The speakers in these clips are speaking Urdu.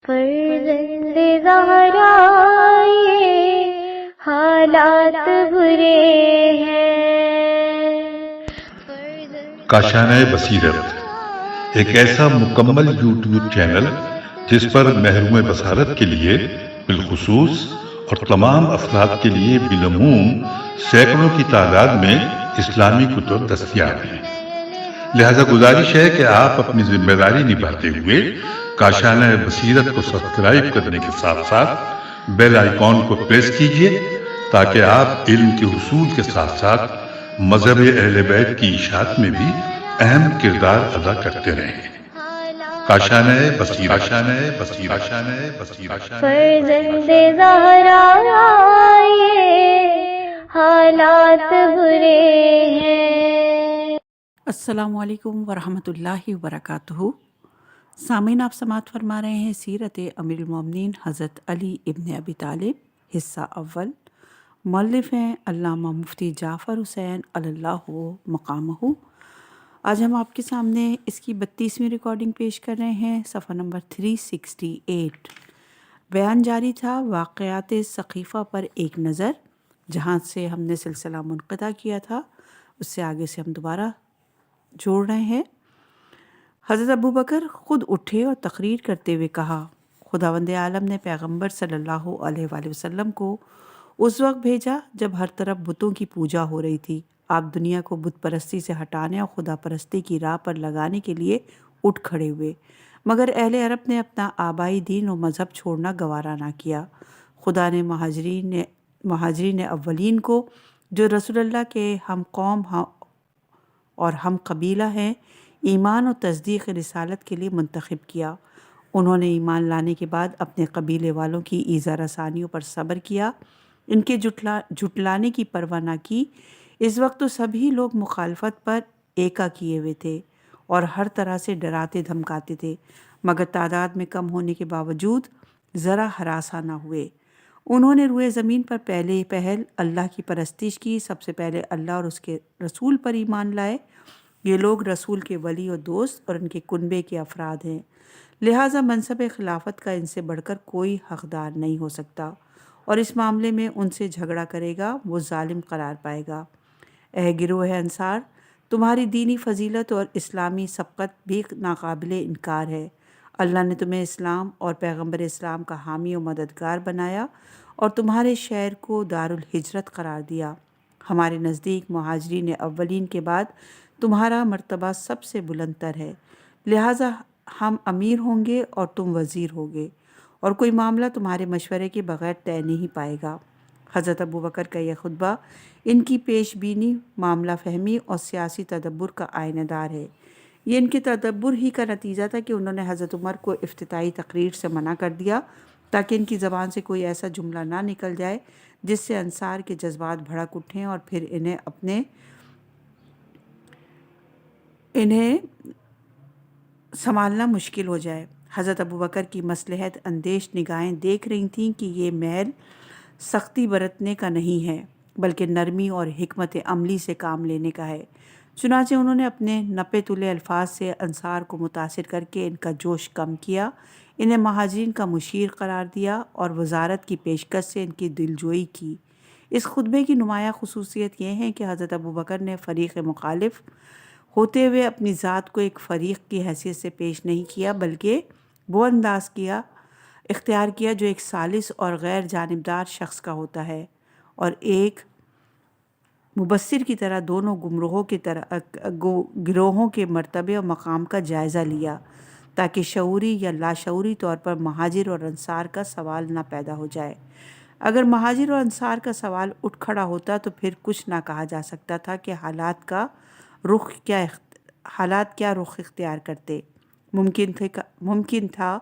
فرزند زہرا یہ حالات برے ہیں۔ کاشانۂ بصیرت ایک ایسا مکمل یوٹیوب چینل جس پر محروم بصارت کے لیے بالخصوص اور تمام افراد کے لیے بالعموم سینکڑوں کی تعداد میں اسلامی کتب دستیاب ہیں۔ لہذا گزارش ہے کہ آپ اپنی ذمہ داری نبھاتے ہوئے کاشانۂ بصیرت کو سبسکرائب کرنے کے ساتھ ساتھ بیل آئیکن کو پریس کیجیے تاکہ آپ علم کے حصول کے ساتھ ساتھ مذہب اہل بیت کی اشاعت میں بھی اہم کردار ادا کرتے رہیں۔ کاشانۂ بصیرت، کاشانۂ بصیرت، کاشانۂ بصیرت۔ فرزند زہرا یہ حالات برے ہیں۔ السلام علیکم ورحمۃ اللہ وبرکاتہ۔ سامعین، آپ سماعت فرما رہے ہیں سیرت امیر المومنین حضرت علی ابن ابی طالب حصہ اول۔ مؤلف ہیں علامہ مفتی جعفر حسین علی اللہ مقامہ۔ آج ہم آپ کے سامنے اس کی 32ویں ریکارڈنگ پیش کر رہے ہیں، صفحہ نمبر 368۔ بیان جاری تھا واقعات ثقیفہ پر ایک نظر، جہاں سے ہم نے سلسلہ منقطع کیا تھا، اس سے آگے سے ہم دوبارہ جوڑ رہے ہیں۔ حضرت ابو بکر خود اٹھے اور تقریر کرتے ہوئے کہا، خداوند عالم نے پیغمبر صلی اللہ علیہ وآلہ وسلم کو اس وقت بھیجا جب ہر طرف بتوں کی پوجا ہو رہی تھی۔ آپ دنیا کو بت پرستی سے ہٹانے اور خدا پرستی کی راہ پر لگانے کے لیے اٹھ کھڑے ہوئے، مگر اہل عرب نے اپنا آبائی دین و مذہب چھوڑنا گوارا نہ کیا۔ خدا نے مہاجرین اولین کو، جو رسول اللہ کے ہم قوم اور ہم قبیلہ ہیں، ایمان و تصدیق رسالت کے لیے منتخب کیا۔ انہوں نے ایمان لانے کے بعد اپنے قبیلے والوں کی ایذا رسانیوں پر صبر کیا، ان کے جھٹلانے کی پرواہ نہ کی۔ اس وقت تو سبھی لوگ مخالفت پر ایکا کیے ہوئے تھے اور ہر طرح سے ڈراتے دھمکاتے تھے، مگر تعداد میں کم ہونے کے باوجود ذرا ہراساں نہ ہوئے۔ انہوں نے روئے زمین پر پہل اللہ کی پرستش کی، سب سے پہلے اللہ اور اس کے رسول پر ایمان لائے۔ یہ لوگ رسول کے ولی اور دوست اور ان کے کنبے کے افراد ہیں، لہٰذا منصب خلافت کا ان سے بڑھ کر کوئی حقدار نہیں ہو سکتا، اور اس معاملے میں ان سے جھگڑا کرے گا وہ ظالم قرار پائے گا۔ اے گروہ انصار، تمہاری دینی فضیلت اور اسلامی سبقت بھی ناقابل انکار ہے۔ اللہ نے تمہیں اسلام اور پیغمبر اسلام کا حامی و مددگار بنایا اور تمہارے شہر کو دارالہجرت قرار دیا۔ ہمارے نزدیک مہاجرین اولین کے بعد تمہارا مرتبہ سب سے بلند تر ہے، لہٰذا ہم امیر ہوں گے اور تم وزیر ہوگے، اور کوئی معاملہ تمہارے مشورے کے بغیر طے نہیں پائے گا۔ حضرت ابو بکر کا یہ خطبہ ان کی پیش بینی، معاملہ فہمی اور سیاسی تدبر کا آئینہ دار ہے۔ یہ ان کے تدبر ہی کا نتیجہ تھا کہ انہوں نے حضرت عمر کو افتتاحی تقریر سے منع کر دیا، تاکہ ان کی زبان سے کوئی ایسا جملہ نہ نکل جائے جس سے انصار کے جذبات بھڑک اٹھیں اور پھر انہیں سنبھالنا مشکل ہو جائے۔ حضرت ابو بکر کی مصلحت اندیش نگاہیں دیکھ رہی تھیں کہ یہ محل سختی برتنے کا نہیں ہے، بلکہ نرمی اور حکمت عملی سے کام لینے کا ہے۔ چنانچہ انہوں نے اپنے نپے تلے الفاظ سے انصار کو متاثر کر کے ان کا جوش کم کیا، انہیں مہاجرین کا مشیر قرار دیا اور وزارت کی پیشکش سے ان کی دلجوئی کی۔ اس خطبے کی نمایاں خصوصیت یہ ہے کہ حضرت ابو بکر نے فریق مخالف ہوتے ہوئے اپنی ذات کو ایک فریق کی حیثیت سے پیش نہیں کیا، بلکہ وہ انداز اختیار کیا جو ایک سالس اور غیر جانبدار شخص کا ہوتا ہے، اور ایک مبصر کی طرح دونوں گروہوں کے مرتبے اور مقام کا جائزہ لیا، تاکہ شعوری یا لاشعوری طور پر مہاجر اور انصار کا سوال نہ پیدا ہو جائے۔ اگر مہاجر اور انصار کا سوال اٹھ کھڑا ہوتا تو پھر کچھ نہ کہا جا سکتا تھا کہ حالات کیا رخ اختیار کرتے۔ ممکن تھا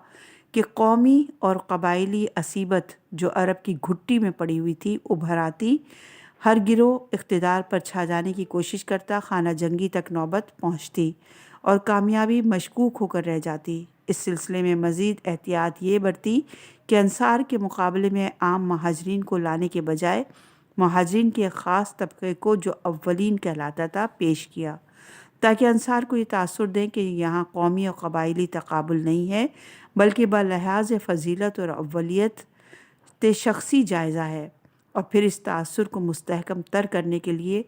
کہ قومی اور قبائلی عصبیت جو عرب کی گھٹی میں پڑی ہوئی تھی ابھر آتی، ہر گروہ اقتدار پر چھا جانے کی کوشش کرتا، خانہ جنگی تک نوبت پہنچتی اور کامیابی مشکوک ہو کر رہ جاتی۔ اس سلسلے میں مزید احتیاط یہ برتی کہ انصار کے مقابلے میں عام مہاجرین کو لانے کے بجائے مہاجرین کے خاص طبقے کو، جو اولین کہلاتا تھا، پیش کیا۔ تاکہ انصار کو یہ تاثر دیں کہ یہاں قومی اور قبائلی تقابل نہیں ہے بلکہ بلحاظ فضیلت اور اولیت شخصی جائزہ ہے، اور پھر اس تاثر کو مستحکم تر کرنے کے لیے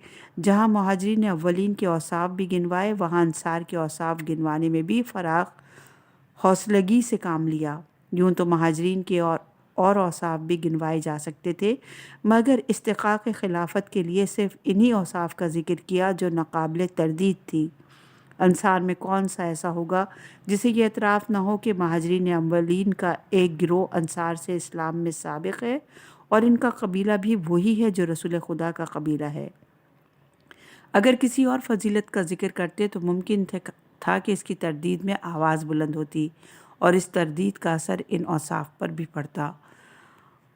جہاں مہاجرین اولین کے اوصاف بھی گنوائے وہاں انصار کے اوصاف گنوانے میں بھی فراخ حوصلگی سے کام لیا۔ یوں تو مہاجرین کے اور اوصاف بھی گنوائے جا سکتے تھے، مگر استحقاق خلافت کے لیے صرف انہی اوصاف کا ذکر کیا جو ناقابل تردید تھی۔ انصار میں کون سا ایسا ہوگا جسے یہ اعتراف نہ ہو کہ مہاجرین اولین کا ایک گروہ انصار سے اسلام میں سابق ہے، اور ان کا قبیلہ بھی وہی ہے جو رسول خدا کا قبیلہ ہے۔ اگر کسی اور فضیلت کا ذکر کرتے تو ممکن تھا کہ اس کی تردید میں آواز بلند ہوتی اور اس تردید کا اثر ان اوصاف پر بھی پڑتا،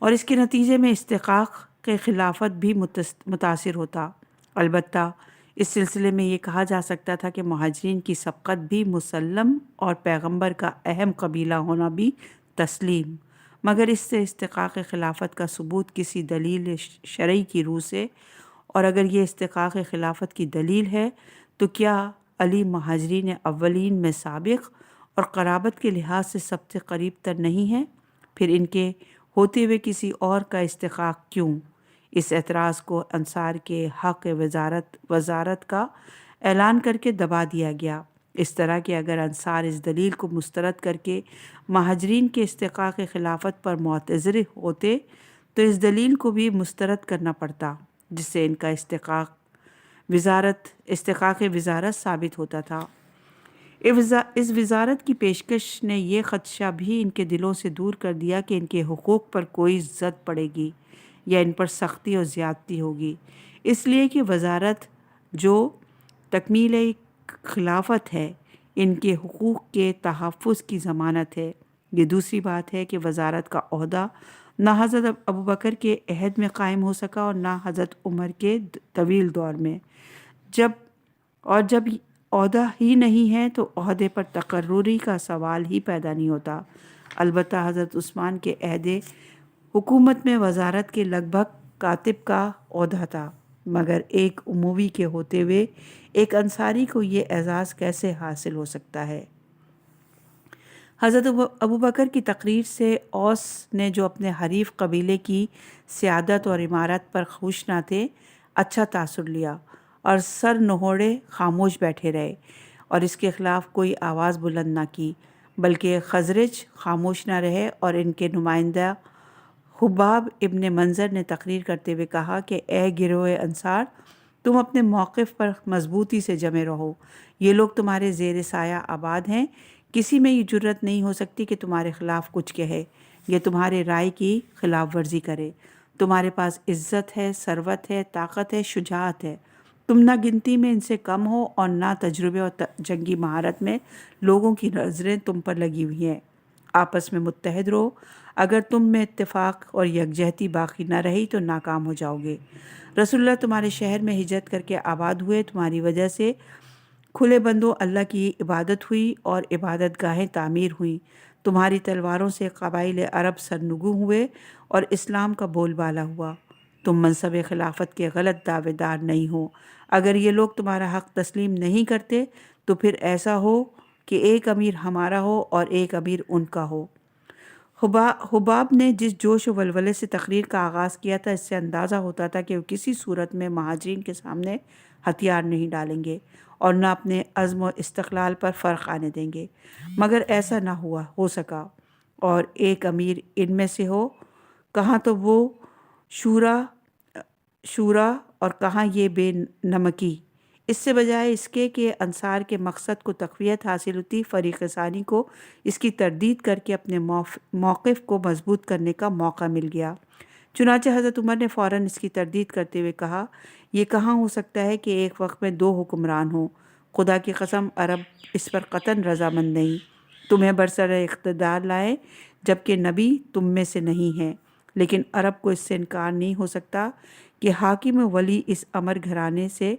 اور اس کے نتیجے میں استحقاق کے خلافت بھی متاثر ہوتا۔ البتہ اس سلسلے میں یہ کہا جا سکتا تھا کہ مہاجرین کی سبقت بھی مسلم اور پیغمبر کا اہم قبیلہ ہونا بھی تسلیم، مگر اس سے استحقاق خلافت کا ثبوت کسی دلیل شرعی کی روح سے، اور اگر یہ استحقاق خلافت کی دلیل ہے تو کیا علی مہاجرین اولین میں سابق اور قرابت کے لحاظ سے سب سے قریب تر نہیں ہے؟ پھر ان کے ہوتے ہوئے کسی اور کا استحقاق کیوں؟ اس اعتراض کو انصار کے حق وزارت کا اعلان کر کے دبا دیا گیا، اس طرح کہ اگر انصار اس دلیل کو مسترد کر کے مہاجرین کے استحقاق خلافت پر معتذر ہوتے تو اس دلیل کو بھی مسترد کرنا پڑتا جس سے ان کا استحقاق وزارت ثابت ہوتا تھا۔ اس وزارت کی پیشکش نے یہ خدشہ بھی ان کے دلوں سے دور کر دیا کہ ان کے حقوق پر کوئی زد پڑے گی یا ان پر سختی اور زیادتی ہوگی، اس لیے کہ وزارت جو تکمیل خلافت ہے ان کے حقوق کے تحفظ کی ضمانت ہے۔ یہ دوسری بات ہے کہ وزارت کا عہدہ نہ حضرت ابوبکر کے عہد میں قائم ہو سکا اور نہ حضرت عمر کے طویل دور میں۔ جب عہدہ ہی نہیں ہے تو عہدے پر تقرری کا سوال ہی پیدا نہیں ہوتا۔ البتہ حضرت عثمان کے عہد حکومت میں وزارت کے لگ بھگ کاتب کا عہدہ تھا، مگر ایک اموی کے ہوتے ہوئے ایک انصاری کو یہ اعزاز کیسے حاصل ہو سکتا ہے؟ حضرت ابوبکر کی تقریر سے اوس نے جو اپنے حریف قبیلے کی سیادت اور امارت پر خوش نہ تھے اچھا تاثر لیا اور سر نہوڑے خاموش بیٹھے رہے اور اس کے خلاف کوئی آواز بلند نہ کی، بلکہ خزرج خاموش نہ رہے اور ان کے نمائندہ حباب ابن منظر نے تقریر کرتے ہوئے کہا کہ اے گروہ انصار، تم اپنے موقف پر مضبوطی سے جمے رہو، یہ لوگ تمہارے زیر سایہ آباد ہیں، کسی میں یہ جرت نہیں ہو سکتی کہ تمہارے خلاف کچھ کہے، یہ تمہارے رائے کی خلاف ورزی کرے، تمہارے پاس عزت ہے، ثروت ہے، طاقت ہے، شجاعت ہے، تم نہ گنتی میں ان سے کم ہو اور نہ تجربے اور جنگی مہارت میں لوگوں کی نظریں تم پر لگی ہوئی ہیں، آپس میں متحد رہو، اگر تم میں اتفاق اور یکجہتی باقی نہ رہی تو ناکام ہو جاؤ گے۔ رسول اللہ تمہارے شہر میں ہجرت کر کے آباد ہوئے، تمہاری وجہ سے کھلے بندوں اللہ کی عبادت ہوئی اور عبادت گاہیں تعمیر ہوئیں، تمہاری تلواروں سے قبائل عرب سرنگوں ہوئے اور اسلام کا بول بالا ہوا، تم منصب خلافت کے غلط دعوے دار نہیں ہو، اگر یہ لوگ تمہارا حق تسلیم نہیں کرتے تو پھر ایسا ہو کہ ایک امیر ہمارا ہو اور ایک امیر ان کا ہو۔ حباب نے جس جوش و ولولے سے تقریر کا آغاز کیا تھا اس سے اندازہ ہوتا تھا کہ وہ کسی صورت میں مہاجرین کے سامنے ہتھیار نہیں ڈالیں گے اور نہ اپنے عزم و استقلال پر فرق آنے دیں گے، مگر ایسا نہ ہو سکا اور ایک امیر ان میں سے ہو، کہاں تو وہ شورا اور کہاں یہ بے نمکی۔ اس سے بجائے اس کے کہ انصار کے مقصد کو تقویت حاصل ہوتی، فریق ثانی کو اس کی تردید کر کے اپنے موقف کو مضبوط کرنے کا موقع مل گیا۔ چنانچہ حضرت عمر نے فوراً اس کی تردید کرتے ہوئے کہا، یہ کہاں ہو سکتا ہے کہ ایک وقت میں دو حکمران ہوں، خدا کی قسم عرب اس پر قطعاً رضامند نہیں، تمہیں برسر اقتدار لائے جبکہ نبی تم میں سے نہیں ہے، لیکن عرب کو اس سے انکار نہیں ہو سکتا کہ حاکم ولی اس امر گھرانے سے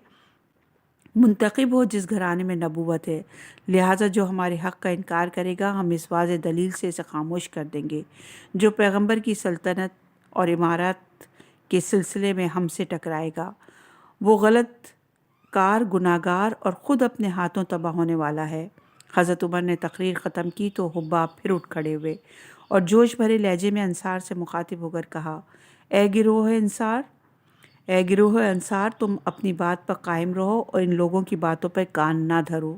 منتخب ہو جس گھرانے میں نبوت ہے، لہٰذا جو ہمارے حق کا انکار کرے گا ہم اس واضح دلیل سے اسے خاموش کر دیں گے، جو پیغمبر کی سلطنت اور امارات کے سلسلے میں ہم سے ٹکرائے گا وہ غلط کار گناہگار اور خود اپنے ہاتھوں تباہ ہونے والا ہے۔ حضرت عمر نے تقریر ختم کی تو حباب پھر اٹھ کھڑے ہوئے اور جوش بھرے لہجے میں انصار سے مخاطب ہو کر کہا، اے گروہ انصار، تم اپنی بات پر قائم رہو اور ان لوگوں کی باتوں پر کان نہ دھرو۔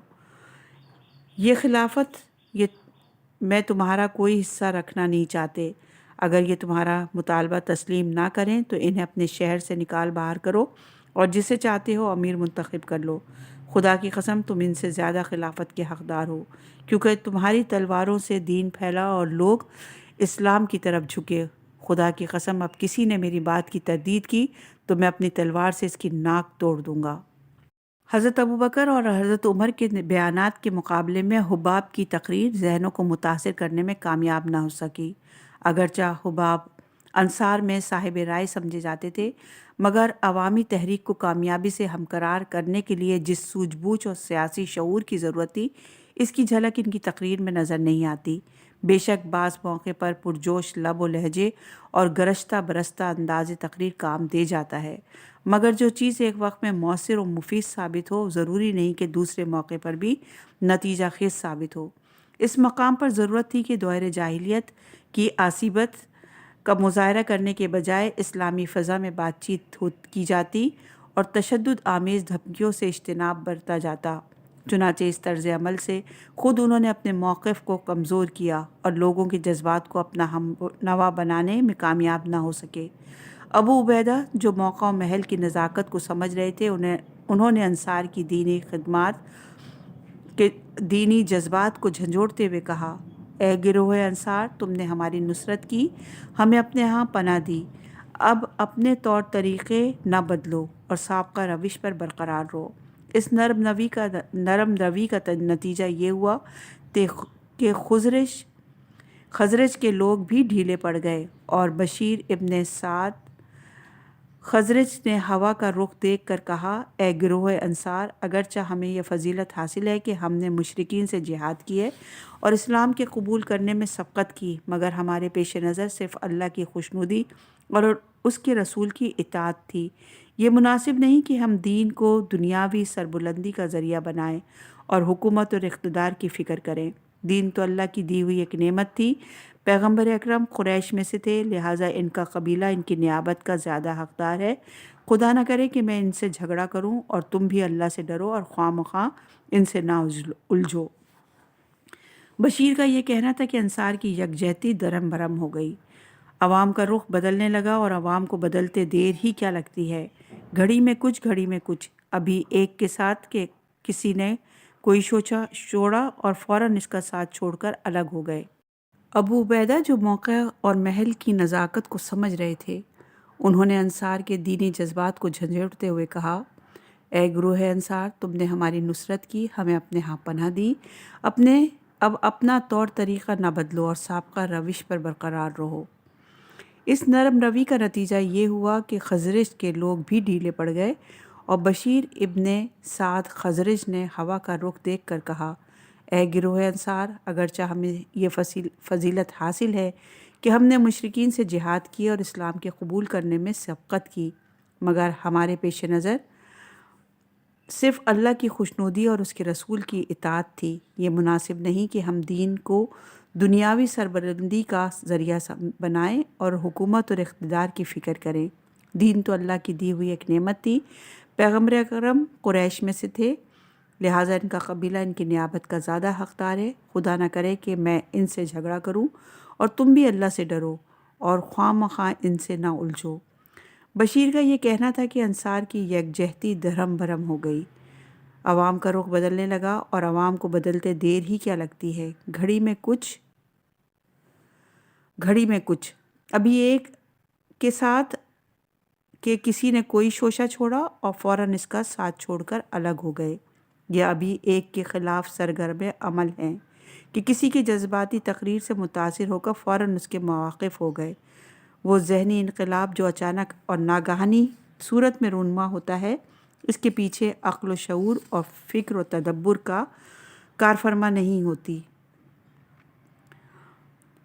یہ خلافت میں تمہارا کوئی حصہ رکھنا نہیں چاہتے۔ اگر یہ تمہارا مطالبہ تسلیم نہ کریں تو انہیں اپنے شہر سے نکال باہر کرو اور جسے چاہتے ہو امیر منتخب کر لو۔ خدا کی قسم تم ان سے زیادہ خلافت کے حقدار ہو، کیونکہ تمہاری تلواروں سے دین پھیلا اور لوگ اسلام کی طرف جھکے۔ خدا کی قسم اب کسی نے میری بات کی تردید کی تو میں اپنی تلوار سے اس کی ناک توڑ دوں گا۔ حضرت ابوبکر اور حضرت عمر کے بیانات کے مقابلے میں حباب کی تقریر ذہنوں کو متاثر کرنے میں کامیاب نہ ہو سکی۔ اگرچہ حباب انصار میں صاحب رائے سمجھے جاتے تھے، مگر عوامی تحریک کو کامیابی سے ہمکرار کرنے کے لیے جس سوجھ بوجھ اور سیاسی شعور کی ضرورت تھی، اس کی جھلک ان کی تقریر میں نظر نہیں آتی۔ بے شک بعض موقع پر پرجوش لب و لہجے اور گرجتا برستا انداز تقریر کام دے جاتا ہے، مگر جو چیز ایک وقت میں مؤثر و مفید ثابت ہو ضروری نہیں کہ دوسرے موقع پر بھی نتیجہ خیز ثابت ہو۔ اس مقام پر ضرورت تھی کہ دور جاہلیت کی عصبیت کا مظاہرہ کرنے کے بجائے اسلامی فضا میں بات چیت کی جاتی اور تشدد آمیز دھمکیوں سے اجتناب برتا جاتا۔ چنانچہ اس طرز عمل سے خود انہوں نے اپنے موقف کو کمزور کیا اور لوگوں کے جذبات کو اپنا ہم نوا بنانے میں کامیاب نہ ہو سکے۔ ابو عبیدہ جو موقع و محل کی نزاکت کو سمجھ رہے تھے، انہوں نے انصار کی دینی خدمات کے دینی جذبات کو جھنجھوڑتے ہوئے کہا، اے گروہ انصار، تم نے ہماری نصرت کی، ہمیں اپنے ہاں پناہ دی۔ اب اپنے طور طریقے نہ بدلو اور سابقہ روش پر برقرار رہو۔ اس نرم روی کا نتیجہ یہ ہوا کہ خزرج کے لوگ بھی ڈھیلے پڑ گئے اور بشیر ابن سعد خزرج نے ہوا کا رخ دیکھ کر کہا، اے گروہ انصار، اگرچہ ہمیں یہ فضیلت حاصل ہے کہ ہم نے مشرکین سے جہاد کی ہے اور اسلام کے قبول کرنے میں سبقت کی، مگر ہمارے پیش نظر صرف اللہ کی خوشنودی اور اس کے رسول کی اطاعت تھی۔ یہ مناسب نہیں کہ ہم دین کو دنیاوی سربلندی کا ذریعہ بنائیں اور حکومت اور اقتدار کی فکر کریں۔ دین تو اللہ کی دی ہوئی ایک نعمت تھی۔ پیغمبر اکرم قریش میں سے تھے، لہٰذا ان کا قبیلہ ان کی نیابت کا زیادہ حقدار ہے۔ خدا نہ کرے کہ میں ان سے جھگڑا کروں اور تم بھی اللہ سے ڈرو اور خواہ مخواہ ان سے نہ الجھو۔ بشیر کا یہ کہنا تھا کہ انصار کی یکجہتی درہم برہم ہو گئی۔ عوام کا رخ بدلنے لگا اور عوام کو بدلتے دیر ہی کیا لگتی ہے، گھڑی میں کچھ، ابھی ایک کے ساتھ کہ کسی نے کوئی چھوڑا اور فوراً اس کا ساتھ چھوڑ کر الگ ہو گئے۔ ابو عبیدہ جو موقع اور محل کی نزاکت کو سمجھ رہے تھے، انہوں نے انصار کے دینی جذبات کو جھنجھوڑتے ہوئے کہا، اے گروہ انصار، تم نے ہماری نصرت کی، ہمیں اپنے ہاں پناہ دی۔ اب اپنا طور طریقہ نہ بدلو اور سابقہ روش پر برقرار رہو۔ اس نرم روی کا نتیجہ یہ ہوا کہ خزرج کے لوگ بھی ڈھیلے پڑ گئے اور بشیر ابن سعد خزرج نے ہوا کا رخ دیکھ کر کہا، اے گروہ انصار، اگرچہ ہمیں یہ فضیلت حاصل ہے کہ ہم نے مشرکین سے جہاد کی اور اسلام کے قبول کرنے میں سبقت کی، مگر ہمارے پیش نظر صرف اللہ کی خوشنودی اور اس کے رسول کی اطاعت تھی۔ یہ مناسب نہیں کہ ہم دین کو دنیاوی سربلندی کا ذریعہ بنائیں اور حکومت اور اقتدار کی فکر کریں۔ دین تو اللہ کی دی ہوئی ایک نعمت تھی۔ پیغمبر اکرم قریش میں سے تھے، لہٰذا ان کا قبیلہ ان کی نیابت کا زیادہ حقدار ہے۔ خدا نہ کرے کہ میں ان سے جھگڑا کروں اور تم بھی اللہ سے ڈرو اور خواہ مخواہ ان سے نہ الجھو۔ بشیر کا یہ کہنا تھا کہ انصار کی یکجہتی درہم برہم ہو گئی۔ عوام کا رخ بدلنے لگا اور عوام کو بدلتے دیر ہی کیا لگتی ہے، گھڑی میں کچھ، ابھی ایک کے ساتھ کہ کسی نے کوئی شوشہ چھوڑا اور فوراً اس کا ساتھ چھوڑ کر الگ ہو گئے۔ یہ ابھی ایک کے خلاف سرگرم عمل ہیں کہ کسی کی جذباتی تقریر سے متاثر ہو کر فوراً اس کے مواقف ہو گئے۔ وہ ذہنی انقلاب جو اچانک اور ناگہانی صورت میں رونما ہوتا ہے، اس کے پیچھے عقل و شعور اور فکر و تدبر کا کارفرما نہیں ہوتی۔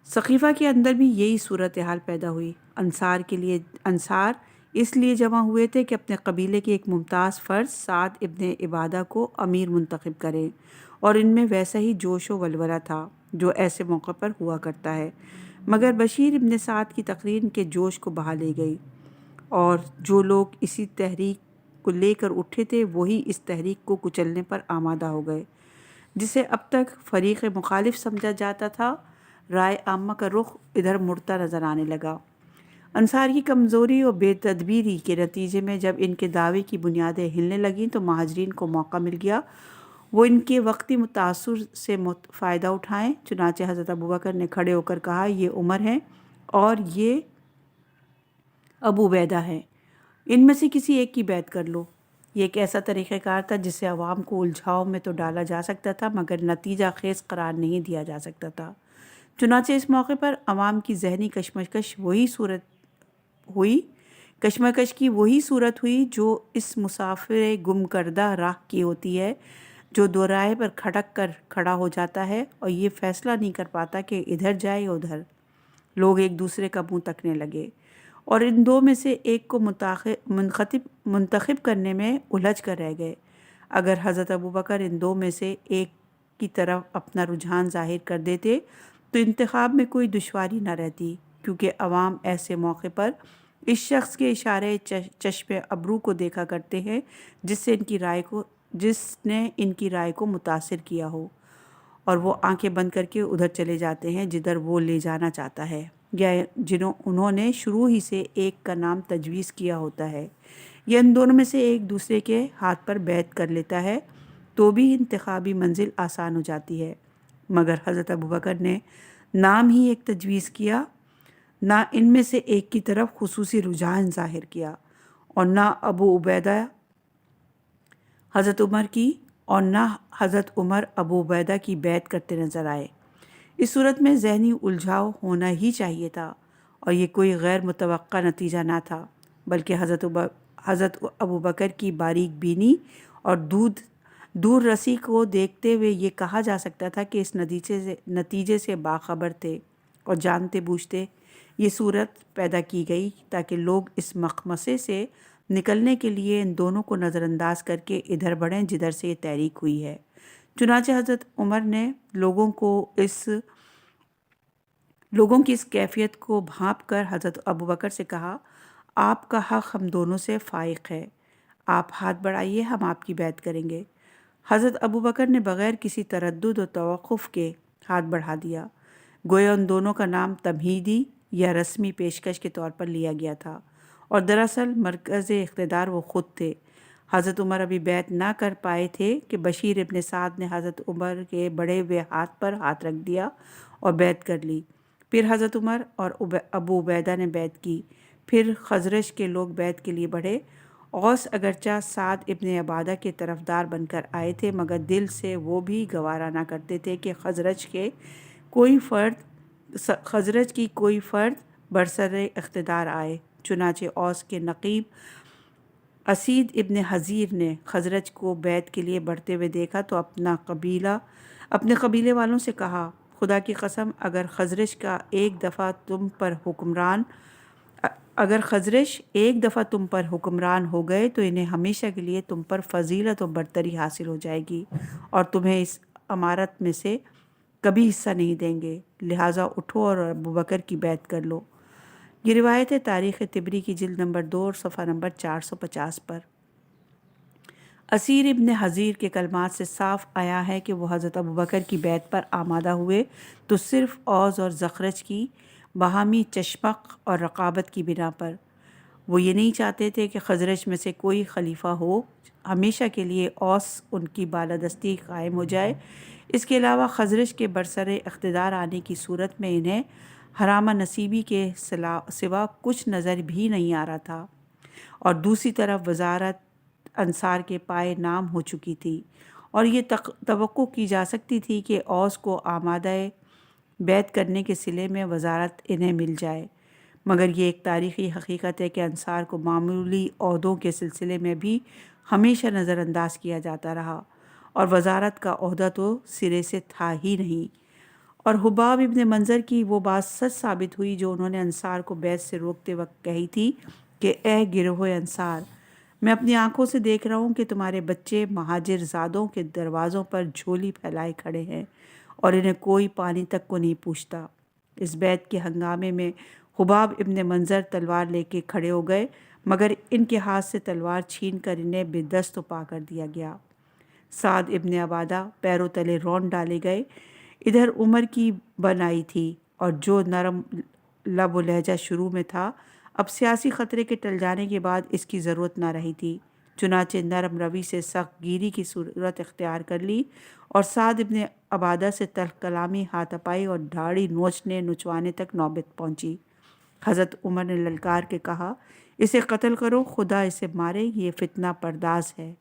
سقیفہ کے اندر بھی یہی صورتحال پیدا ہوئی۔ انصار اس لیے جمع ہوئے تھے کہ اپنے قبیلے کے ایک ممتاز فرد سعد ابن عبادہ کو امیر منتخب کریں، اور ان میں ویسا ہی جوش و ولولہ تھا جو ایسے موقع پر ہوا کرتا ہے، مگر بشیر ابن سعد کی تقریر کے جوش کو بہا لے گئی، اور جو لوگ اسی تحریک کو لے کر اٹھے تھے وہی اس تحریک کو کچلنے پر آمادہ ہو گئے، جسے اب تک فریق مخالف سمجھا جاتا تھا۔ رائے عامہ کا رخ ادھر مڑتا نظر آنے لگا۔ انصار کی کمزوری اور بے تدبیری کے نتیجے میں جب ان کے دعوے کی بنیادیں ہلنے لگیں تو مہاجرین کو موقع مل گیا وہ ان کے وقتی تاثر سے فائدہ اٹھائیں۔ چنانچہ حضرت ابوبکر نے کھڑے ہو کر کہا، یہ عمر ہیں اور یہ ابو عبیدہ ہیں، ان میں سے کسی ایک کی بیعت کر لو۔ یہ ایک ایسا طریقہ کار تھا جس سے عوام کو الجھاؤ میں تو ڈالا جا سکتا تھا مگر نتیجہ خیز قرار نہیں دیا جا سکتا تھا۔ چنانچہ اس موقع پر عوام کی ذہنی کشمکش کی وہی صورت ہوئی جو اس مسافر گم کردہ راہ کی ہوتی ہے، جو دو راہ پر کھٹک کر کھڑا ہو جاتا ہے اور یہ فیصلہ نہیں کر پاتا کہ ادھر جائے یا ادھر۔ لوگ ایک دوسرے کا منہ تکنے لگے اور ان دو میں سے ایک کو منتخب کرنے میں الجھ کر رہ گئے۔ اگر حضرت ابوبکر ان دو میں سے ایک کی طرف اپنا رجحان ظاہر کر دیتے تو انتخاب میں کوئی دشواری نہ رہتی، کیونکہ عوام ایسے موقع پر اس شخص کے اشارے چشم ابرو کو دیکھا کرتے ہیں جس نے ان کی رائے کو متاثر کیا ہو، اور وہ آنکھیں بند کر کے ادھر چلے جاتے ہیں جدھر وہ لے جانا چاہتا ہے، یا انہوں نے شروع ہی سے ایک کا نام تجویز کیا ہوتا ہے، یا ان دونوں میں سے ایک دوسرے کے ہاتھ پر بیعت کر لیتا ہے تو بھی انتخابی منزل آسان ہو جاتی ہے۔ مگر حضرت ابوبکر نے نام ہی ایک تجویز کیا، نہ ان میں سے ایک کی طرف خصوصی رجحان ظاہر کیا، اور نہ ابو عبیدہ حضرت عمر کی اور نہ حضرت عمر ابو عبیدہ کی بیعت کرتے نظر آئے۔ اس صورت میں ذہنی الجھاؤ ہونا ہی چاہیے تھا، اور یہ کوئی غیر متوقع نتیجہ نہ تھا، بلکہ حضرت ابوبکر کی باریک بینی اور دور رسی کو دیکھتے ہوئے یہ کہا جا سکتا تھا کہ اس نتیجے سے باخبر تھے اور جانتے بوجھتے یہ صورت پیدا کی گئی تاکہ لوگ اس مخمصے سے نکلنے کے لیے ان دونوں کو نظر انداز کر کے ادھر بڑھیں جدھر سے یہ تحریک ہوئی ہے۔ چنانچہ حضرت عمر نے لوگوں کی اس کیفیت کو بھانپ کر حضرت ابوبکر سے کہا، آپ کا حق ہم دونوں سے فائق ہے، آپ ہاتھ بڑھائیے، ہم آپ کی بیعت کریں گے۔ حضرت ابوبکر نے بغیر کسی تردد و توقف کے ہاتھ بڑھا دیا، گویا ان دونوں کا نام تمہیدی یا رسمی پیشکش کے طور پر لیا گیا تھا، اور دراصل مرکز اقتدار وہ خود تھے۔ حضرت عمر ابھی بیعت نہ کر پائے تھے کہ بشیر ابن سعد نے حضرت عمر کے بڑھے ہوئے ہاتھ پر ہاتھ رکھ دیا اور بیعت کر لی۔ پھر حضرت عمر اور ابو عبیدہ نے بیعت کی، پھر خزرج کے لوگ بیعت کے لیے بڑھے۔ اوس اگرچہ سعد ابن عبادہ کے طرفدار بن کر آئے تھے مگر دل سے وہ بھی گوارا نہ کرتے تھے کہ خزرج کی کوئی فرد برسر اقتدار آئے۔ چنانچہ اوس کے نقیب اسید ابن حضیر نے خزرج کو بیعت کے لیے بڑھتے ہوئے دیکھا تو اپنے قبیلے والوں سے کہا، خدا کی قسم اگر خزرج ایک دفعہ تم پر حکمران ہو گئے تو انہیں ہمیشہ کے لیے تم پر فضیلت و برتری حاصل ہو جائے گی اور تمہیں اس امارت میں سے کبھی حصہ نہیں دیں گے، لہٰذا اٹھو اور ابوبکر کی بیعت کر لو۔ یہ روایت ہے تاریخ طبری کی جلد نمبر 2 اور صفحہ نمبر 450 پر۔ اسیر ابن حضیر کے کلمات سے صاف آیا ہے کہ وہ حضرت ابوبکر کی بیعت پر آمادہ ہوئے تو صرف اوس اور زخرج کی باہمی چشمق اور رقابت کی بنا پر۔ وہ یہ نہیں چاہتے تھے کہ خزرج میں سے کوئی خلیفہ ہو، ہمیشہ کے لیے اوس ان کی بالادستی قائم ہو جائے۔ اس کے علاوہ خزرج کے برسر اقتدار آنے کی صورت میں انہیں حرامہ نصیبی کے سوا کچھ نظر بھی نہیں آ رہا تھا، اور دوسری طرف وزارت انصار کے پائے نام ہو چکی تھی، اور یہ توقع کی جا سکتی تھی کہ اوس کو آمادہ بیعت کرنے کے صلے میں وزارت انہیں مل جائے، مگر یہ ایک تاریخی حقیقت ہے کہ انصار کو معمولی عہدوں کے سلسلے میں بھی ہمیشہ نظر انداز کیا جاتا رہا، اور وزارت کا عہدہ تو سرے سے تھا ہی نہیں۔ اور حباب ابن منظر کی وہ بات سچ ثابت ہوئی جو انہوں نے انصار کو بیعت سے روکتے وقت کہی تھی کہ اے گروہ انصار، میں اپنی آنکھوں سے دیکھ رہا ہوں کہ تمہارے بچے مہاجر زادوں کے دروازوں پر جھولی پھیلائے کھڑے ہیں اور انہیں کوئی پانی تک کو نہیں پوچھتا۔ اس بیعت کے ہنگامے میں حباب ابن منظر تلوار لے کے کھڑے ہو گئے، مگر ان کے ہاتھ سے تلوار چھین کر انہیں بے دست و پا کر دیا گیا۔ سعد ابن عبادہ پیروں تلے رون ڈالے گئے۔ ادھر عمر کی بن آئی تھی اور جو نرم لب و لہجہ شروع میں تھا، اب سیاسی خطرے کے ٹل جانے کے بعد اس کی ضرورت نہ رہی تھی۔ چنانچہ نرم روی سے سخت گیری کی صورت اختیار کر لی اور سعد ابن عبادہ سے تلخ کلامی، ہاتھ پائی اور داڑھی نوچنے نچوانے تک نوبت پہنچی۔ حضرت عمر نے للکار کے کہا، اسے قتل کرو، خدا اسے مارے، یہ فتنہ پرداز ہے۔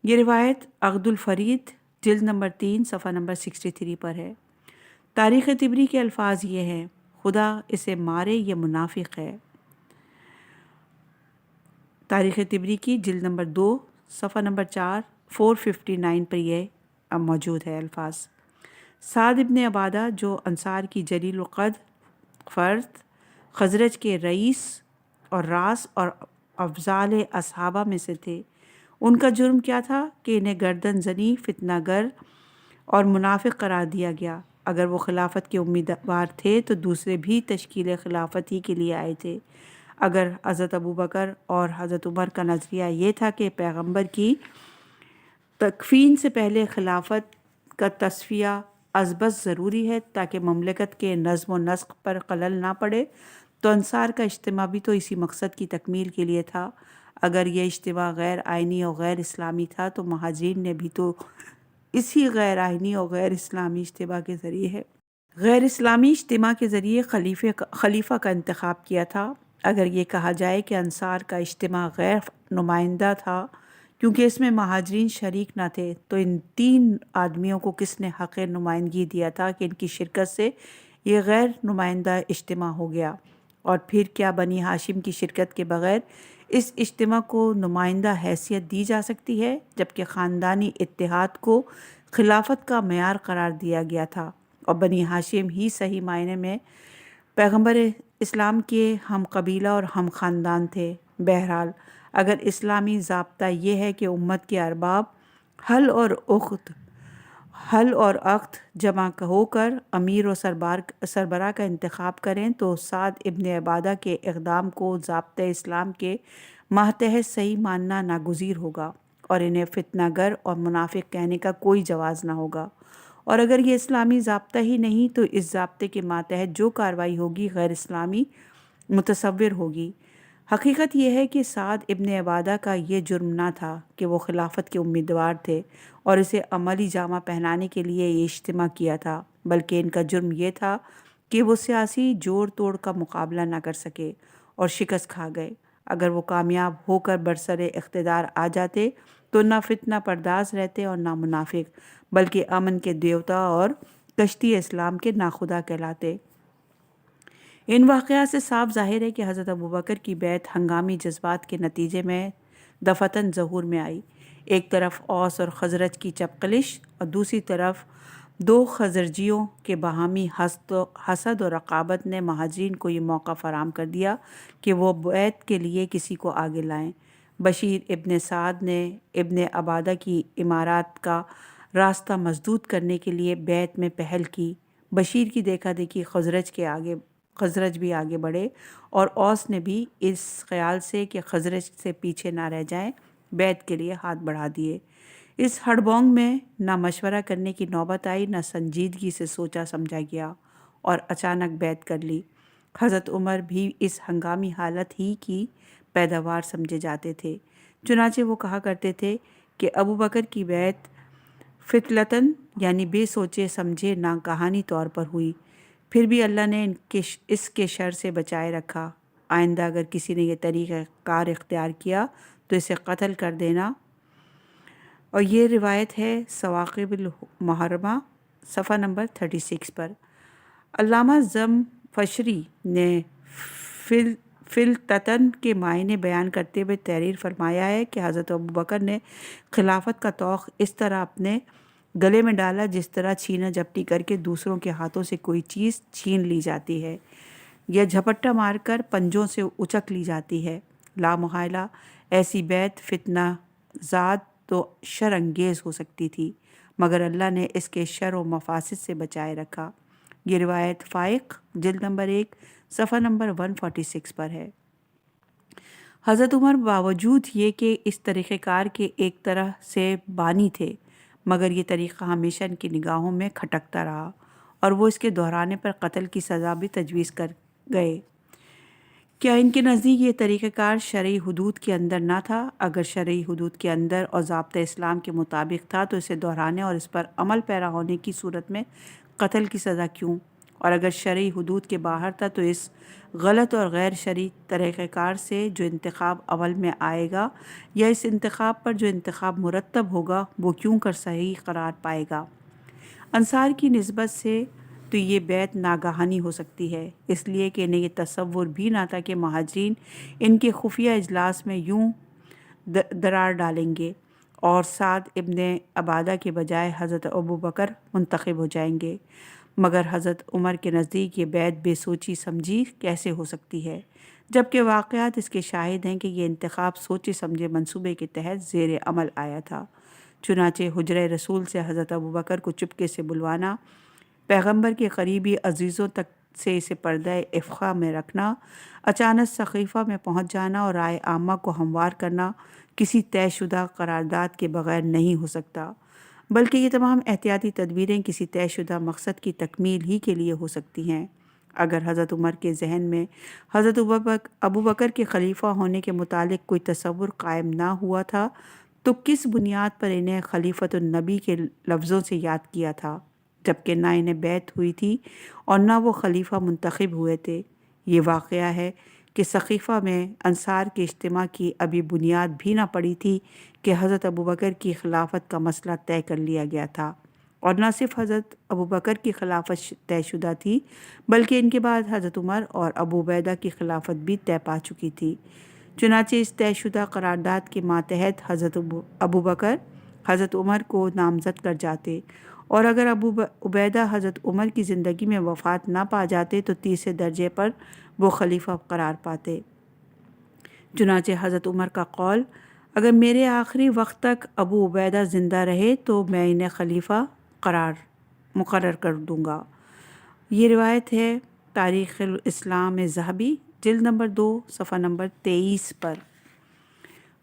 یہ روایت عقد الفرید جلد نمبر 3 صفحہ نمبر 63 پر ہے۔ تاریخ طبری کے الفاظ یہ ہیں، خدا اسے مارے، یہ منافق ہے۔ تاریخ طبری کی جلد نمبر 2 صفحہ نمبر 459 پر یہ موجود ہے الفاظ۔ سعد ابن عبادہ جو انصار کی جلیل القدر فرد، خزرج کے رئیس اور راس اور افضال اصحابہ میں سے تھے، ان کا جرم کیا تھا کہ انہیں گردن زنی، فتنہ گر اور منافق قرار دیا گیا۔ اگر وہ خلافت کے امیدوار تھے تو دوسرے بھی تشکیل خلافت ہی کے لیے آئے تھے۔ اگر حضرت ابوبکر اور حضرت عمر کا نظریہ یہ تھا کہ پیغمبر کی تکفین سے پہلے خلافت کا تصفیہ ازبز ضروری ہے تاکہ مملکت کے نظم و نسق پر خلل نہ پڑے، تو انصار کا اجتماع بھی تو اسی مقصد کی تکمیل کے لیے تھا۔ اگر یہ اجتماع غیر آئینی اور غیر اسلامی تھا تو مہاجرین نے بھی تو اسی غیر آئینی اور غیر اسلامی اجتماع کے ذریعے غیر اسلامی اجتماع کے ذریعے خلیفہ کا انتخاب کیا تھا۔ اگر یہ کہا جائے کہ انصار کا اجتماع غیر نمائندہ تھا کیونکہ اس میں مہاجرین شریک نہ تھے، تو ان 3 آدمیوں کو کس نے حق نمائندگی دیا تھا کہ ان کی شرکت سے یہ غیر نمائندہ اجتماع ہو گیا؟ اور پھر کیا بنی ہاشم کی شرکت کے بغیر اس اجتماع کو نمائندہ حیثیت دی جا سکتی ہے، جبکہ خاندانی اتحاد کو خلافت کا معیار قرار دیا گیا تھا اور بنی ہاشم ہی صحیح معنی میں پیغمبر اسلام کے ہم قبیلہ اور ہم خاندان تھے؟ بہرحال اگر اسلامی ضابطہ یہ ہے کہ امت کے ارباب حل اور عقد جمع ہو کر امیر و سربراہ کا انتخاب کریں، تو سعد ابن عبادہ کے اقدام کو ضابطۂ اسلام کے ماتحت صحیح ماننا ناگزیر ہوگا اور انہیں فتنہ گر اور منافق کہنے کا کوئی جواز نہ ہوگا۔ اور اگر یہ اسلامی ضابطہ ہی نہیں تو اس ضابطے کے ماتحت جو کارروائی ہوگی غیر اسلامی متصور ہوگی۔ حقیقت یہ ہے کہ سعد ابن عبادہ کا یہ جرم نہ تھا کہ وہ خلافت کے امیدوار تھے اور اسے عملی جامہ پہنانے کے لیے یہ اجتماع کیا تھا، بلکہ ان کا جرم یہ تھا کہ وہ سیاسی جوڑ توڑ کا مقابلہ نہ کر سکے اور شکست کھا گئے۔ اگر وہ کامیاب ہو کر برسر اقتدار آ جاتے تو نہ فتنہ پرداز رہتے اور نہ منافق، بلکہ امن کے دیوتا اور کشتی اسلام کے ناخدا کہلاتے۔ ان واقعات سے صاف ظاہر ہے کہ حضرت ابوبکر کی بیعت ہنگامی جذبات کے نتیجے میں دفعتاً ظہور میں آئی۔ ایک طرف اوس اور خزرج کی چپقلش اور دوسری طرف 2 خزرجیوں کے باہمی حسد اور رقابت نے مہاجرین کو یہ موقع فراہم کر دیا کہ وہ بیعت کے لیے کسی کو آگے لائیں۔ بشیر ابن سعد نے ابن عبادہ کی امارات کا راستہ مسدود کرنے کے لیے بیعت میں پہل کی۔ بشیر کی دیکھا دیکھی خزرج بھی آگے بڑھے اور اوس نے بھی اس خیال سے کہ خزرج سے پیچھے نہ رہ جائیں بیعت کے لیے ہاتھ بڑھا دیے۔ اس ہڑبونگ میں نہ مشورہ کرنے کی نوبت آئی، نہ سنجیدگی سے سوچا سمجھا گیا اور اچانک بیعت کر لی۔ حضرت عمر بھی اس ہنگامی حالت ہی کی پیداوار سمجھے جاتے تھے، چنانچہ وہ کہا کرتے تھے کہ ابوبکر کی بیعت فتلتاً یعنی بے سوچے سمجھے ناگہانی طور پر ہوئی، پھر بھی اللہ نے اس کے شر سے بچائے رکھا۔ آئندہ اگر کسی نے یہ طریقہ کار اختیار کیا تو اسے قتل کر دینا۔ اور یہ روایت ہے ثواقب المحرمہ صفحہ نمبر 36 پر۔ علامہ زمخشری نے فلتتن کے معنی بیان کرتے ہوئے تحریر فرمایا ہے کہ حضرت ابوبکر نے خلافت کا طوق اس طرح اپنے گلے میں ڈالا جس طرح چھینا جھپٹی کر کے دوسروں کے ہاتھوں سے کوئی چیز چھین لی جاتی ہے۔ یا جھپٹا مار کر پنجوں سے اچک لی جاتی ہے۔ لامحالہ ایسی بیعت فتنہ زاد تو شر انگیز ہو سکتی تھی، مگر اللہ نے اس کے شر و مفاسد سے بچائے رکھا۔ یہ روایت فائق جلد نمبر 1 صفحہ نمبر 146 پر ہے۔ حضرت عمر باوجود یہ کہ اس طریقہ کار کے ایک طرح سے بانی تھے، مگر یہ طریقہ ہمیشہ ان کی نگاہوں میں کھٹکتا رہا اور وہ اس کے دہرانے پر قتل کی سزا بھی تجویز کر گئے۔ کیا ان کے نزدیک یہ طریقہ کار شرعی حدود کے اندر نہ تھا؟ اگر شرعی حدود کے اندر اور ضابطۂ اسلام کے مطابق تھا تو اسے دہرانے اور اس پر عمل پیرا ہونے کی صورت میں قتل کی سزا کیوں؟ اور اگر شرعی حدود کے باہر تھا تو اس غلط اور غیر شرعی طریقہ کار سے جو انتخاب عمل میں آئے گا یا اس انتخاب پر جو انتخاب مرتب ہوگا وہ کیوں کر صحیح قرار پائے گا؟ انصار کی نسبت سے تو یہ بیعت ناگہانی ہو سکتی ہے، اس لیے کہ انہیں یہ تصور بھی نہ تھا کہ مہاجرین ان کے خفیہ اجلاس میں یوں درار ڈالیں گے اور سعد ابن عبادہ کے بجائے حضرت ابوبکر منتخب ہو جائیں گے۔ مگر حضرت عمر کے نزدیک یہ بیعت بے سوچی سمجھی کیسے ہو سکتی ہے، جبکہ واقعات اس کے شاہد ہیں کہ یہ انتخاب سوچے سمجھے منصوبے کے تحت زیر عمل آیا تھا۔ چنانچہ حجرہ رسول سے حضرت ابوبکر کو چپکے سے بلوانا، پیغمبر کے قریبی عزیزوں تک سے اسے پردہ افخا میں رکھنا، اچانک سقیفہ میں پہنچ جانا اور رائے عامہ کو ہموار کرنا کسی طے شدہ قرارداد کے بغیر نہیں ہو سکتا، بلکہ یہ تمام احتیاطی تدبیریں کسی طے شدہ مقصد کی تکمیل ہی کے لیے ہو سکتی ہیں۔ اگر حضرت عمر کے ذہن میں حضرت ابوبکر کے خلیفہ ہونے کے متعلق کوئی تصور قائم نہ ہوا تھا تو کس بنیاد پر انہیں خلیفۃ النبی کے لفظوں سے یاد کیا تھا، جبکہ نہ انہیں بیعت ہوئی تھی اور نہ وہ خلیفہ منتخب ہوئے تھے؟ یہ واقعہ ہے کہ سقیفہ میں انصار کے اجتماع کی ابھی بنیاد بھی نہ پڑی تھی کہ حضرت ابوبکر کی خلافت کا مسئلہ طے کر لیا گیا تھا، اور نہ صرف حضرت ابوبکر کی خلافت طے شدہ تھی بلکہ ان کے بعد حضرت عمر اور ابو عبیدہ کی خلافت بھی طے پا چکی تھی۔ چنانچہ اس طے شدہ قرارداد کے ماتحت حضرت ابوبکر حضرت عمر کو نامزد کر جاتے، اور اگر ابو عبیدہ حضرت عمر کی زندگی میں وفات نہ پا جاتے تو تیسرے درجے پر وہ خلیفہ قرار پاتے۔ چنانچہ حضرت عمر کا قول، اگر میرے آخری وقت تک ابو عبیدہ زندہ رہے تو میں انہیں خلیفہ مقرر کر دوں گا۔ یہ روایت ہے تاریخ الاسلام ذہبی جلد نمبر 2 صفحہ نمبر 23 پر۔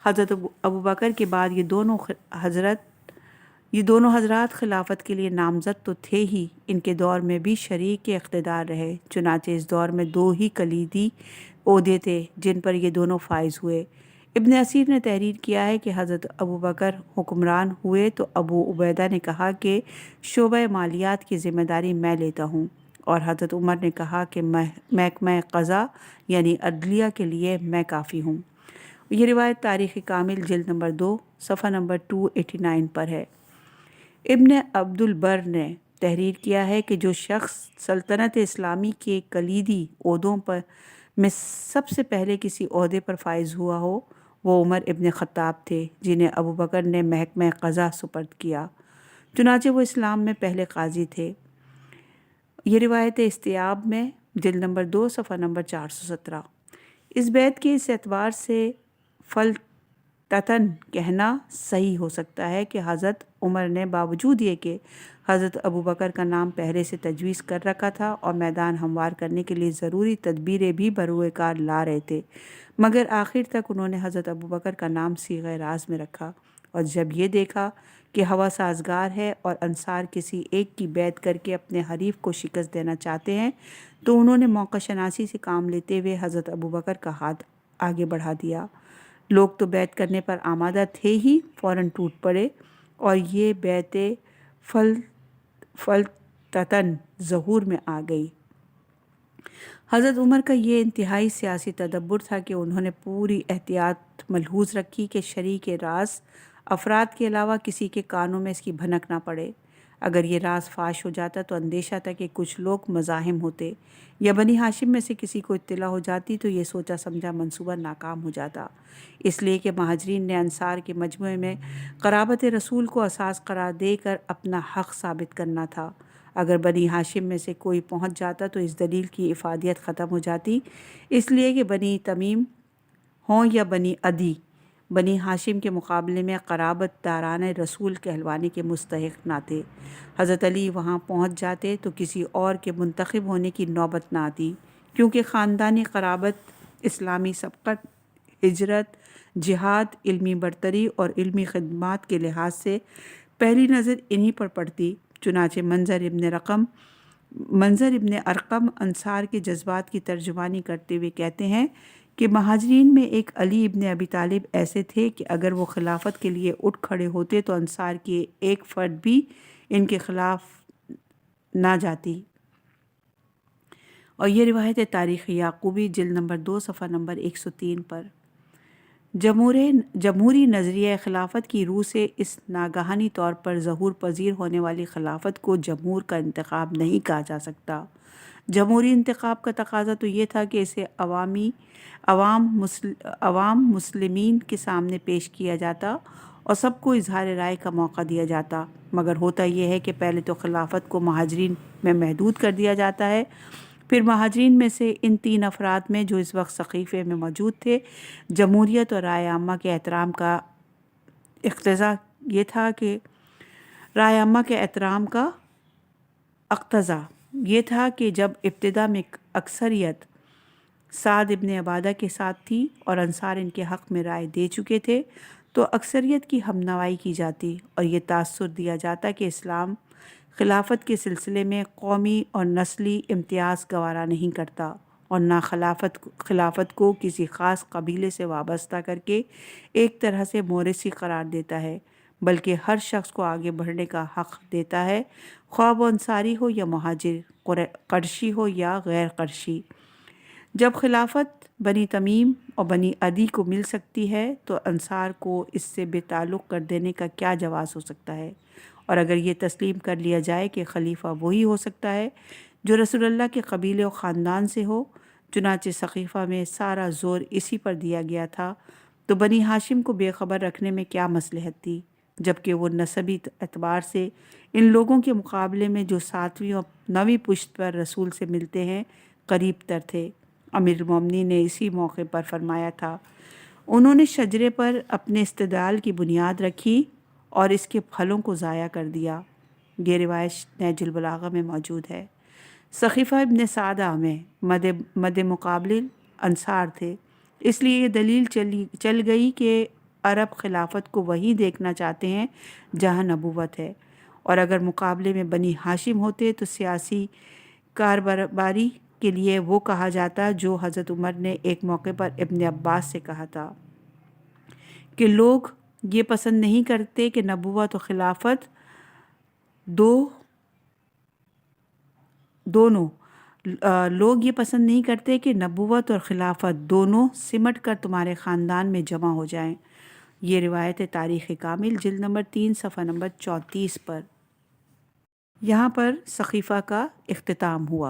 حضرت ابوبکر کے بعد یہ دونوں حضرات خلافت کے لیے نامزد تو تھے ہی، ان کے دور میں بھی شریک اقتدار رہے۔ چنانچہ اس دور میں 2 ہی کلیدی عہدے تھے جن پر یہ دونوں فائز ہوئے۔ ابن اسیر نے تحریر کیا ہے کہ حضرت ابوبکر حکمران ہوئے تو ابو عبیدہ نے کہا کہ شعبہ مالیات کی ذمہ داری میں لیتا ہوں، اور حضرت عمر نے کہا کہ محکمہ قضا یعنی عدلیہ کے لیے میں کافی ہوں۔ یہ روایت تاریخ کامل جلد نمبر 2 صفحہ نمبر 289 پر ہے۔ ابن عبد البر نے تحریر کیا ہے کہ جو شخص سلطنت اسلامی کے کلیدی عہدوں میں سب سے پہلے کسی عہدے پر فائز ہوا ہو وہ عمر ابن خطاب تھے، جنہیں ابوبکر نے محکمہ قضا سپرد کیا۔ چنانچہ وہ اسلام میں پہلے قاضی تھے۔ یہ روایت استیاب میں جلد نمبر 2 صفحہ نمبر 417۔ اس بیعت کے اس اعتبار سے فلتتن کہنا صحیح ہو سکتا ہے کہ حضرت عمر نے باوجود یہ کہ حضرت ابوبکر کا نام پہلے سے تجویز کر رکھا تھا اور میدان ہموار کرنے کے لیے ضروری تدبیریں بھی بروئے کار لا رہے تھے، مگر آخر تک انہوں نے حضرت ابوبکر کا نام صیغہ راز میں رکھا، اور جب یہ دیکھا کہ ہوا سازگار ہے اور انصار کسی ایک کی بیعت کر کے اپنے حریف کو شکست دینا چاہتے ہیں تو انہوں نے موقع شناسی سے کام لیتے ہوئے حضرت ابوبکر کا ہاتھ آگے بڑھا دیا۔ لوگ تو بیعت کرنے پر آمادہ تھے ہی فوراً ٹوٹ پڑے، اور یہ بیعت فلتتن ظہور میں آ گئی۔ حضرت عمر کا یہ انتہائی سیاسی تدبر تھا کہ انہوں نے پوری احتیاط ملحوظ رکھی کہ شریک راز افراد کے علاوہ کسی کے کانوں میں اس کی بھنک نہ پڑے۔ اگر یہ راز فاش ہو جاتا تو اندیشہ تھا کہ کچھ لوگ مزاحم ہوتے یا بنی ہاشم میں سے کسی کو اطلاع ہو جاتی تو یہ سوچا سمجھا منصوبہ ناکام ہو جاتا۔ اس لیے کہ مہاجرین نے انصار کے مجموعے میں قرابت رسول کو اساس قرار دے کر اپنا حق ثابت کرنا تھا۔ اگر بنی ہاشم میں سے کوئی پہنچ جاتا تو اس دلیل کی افادیت ختم ہو جاتی، اس لیے کہ بنی تمیم ہوں یا بنی عدی بنی ہاشم کے مقابلے میں قرابت داران رسول کہلوانے کے مستحق نہ تھے۔ حضرت علی وہاں پہنچ جاتے تو کسی اور کے منتخب ہونے کی نوبت نہ آتی، کیونکہ خاندانی قرابت، اسلامی سبقت، ہجرت، جہاد، علمی برتری اور علمی خدمات کے لحاظ سے پہلی نظر انہی پر پڑتی۔ چنانچہ منظر ابن ارقم انصار کے جذبات کی ترجمانی کرتے ہوئے کہتے ہیں کہ مہاجرین میں ایک علی ابن ابی طالب ایسے تھے کہ اگر وہ خلافت کے لیے اٹھ کھڑے ہوتے تو انصار کے ایک فرد بھی ان کے خلاف نہ جاتی۔ اور یہ روایت ہے تاریخ یعقوبی جلد نمبر 2 صفحہ نمبر 103 پر۔ جمہوری نظریہ خلافت کی روح سے اس ناگہانی طور پر ظہور پذیر ہونے والی خلافت کو جمہور کا انتخاب نہیں کہا جا سکتا۔ جمہوری انتخاب کا تقاضا تو یہ تھا کہ اسے عوام مسلمین کے سامنے پیش کیا جاتا اور سب کو اظہار رائے کا موقع دیا جاتا، مگر ہوتا یہ ہے کہ پہلے تو خلافت کو مہاجرین میں محدود کر دیا جاتا ہے، پھر مہاجرین میں سے ان 3 افراد میں جو اس وقت سقیفے میں موجود تھے، جمہوریت اور رائے عامہ کے احترام کا اقتضا یہ تھا کہ جب ابتدا میں اکثریت سعد ابن عبادہ کے ساتھ تھی اور انصار ان کے حق میں رائے دے چکے تھے تو اکثریت کی ہمنوائی کی جاتی اور یہ تاثر دیا جاتا کہ اسلام خلافت کے سلسلے میں قومی اور نسلی امتیاز گوارا نہیں کرتا اور نہ خلافت کو کسی خاص قبیلے سے وابستہ کر کے ایک طرح سے موریثی قرار دیتا ہے، بلکہ ہر شخص کو آگے بڑھنے کا حق دیتا ہے، خواہ وہ انصاری ہو یا مہاجر، قرشی ہو یا غیر قرشی۔ جب خلافت بنی تمیم اور بنی عدی کو مل سکتی ہے تو انصار کو اس سے بے تعلق کر دینے کا کیا جواز ہو سکتا ہے؟ اور اگر یہ تسلیم کر لیا جائے کہ خلیفہ وہی ہو سکتا ہے جو رسول اللہ کے قبیلے و خاندان سے ہو، چنانچہ سقیفہ میں سارا زور اسی پر دیا گیا تھا، تو بنی ہاشم کو بے خبر رکھنے میں کیا مصلحت تھی، جبکہ وہ نسبی اعتبار سے ان لوگوں کے مقابلے میں جو 7ویں اور 9ویں پشت پر رسول سے ملتے ہیں قریب تر تھے۔ امیر المومنین نے اسی موقع پر فرمایا تھا، انہوں نے شجرے پر اپنے استدلال کی بنیاد رکھی اور اس کے پھلوں کو ضائع کر دیا۔ یہ روایت نہج البلاغہ میں موجود ہے۔ سقیفہ ابن سعدہ میں مد مقابل انصار تھے، اس لیے یہ دلیل چل گئی کہ عرب خلافت کو وہیں دیکھنا چاہتے ہیں جہاں نبوت ہے، اور اگر مقابلے میں بنی ہاشم ہوتے تو سیاسی کارباری کے لیے وہ کہا جاتا جو حضرت عمر نے ایک موقع پر ابن عباس سے کہا تھا کہ لوگ یہ پسند نہیں کرتے کہ نبوت و خلافت دونوں سمٹ کر تمہارے خاندان میں جمع ہو جائیں۔ یہ روایت تاریخ کامل جلد نمبر 3 صفحہ نمبر 34 پر۔ یہاں پر سقیفہ کا اختتام ہوا۔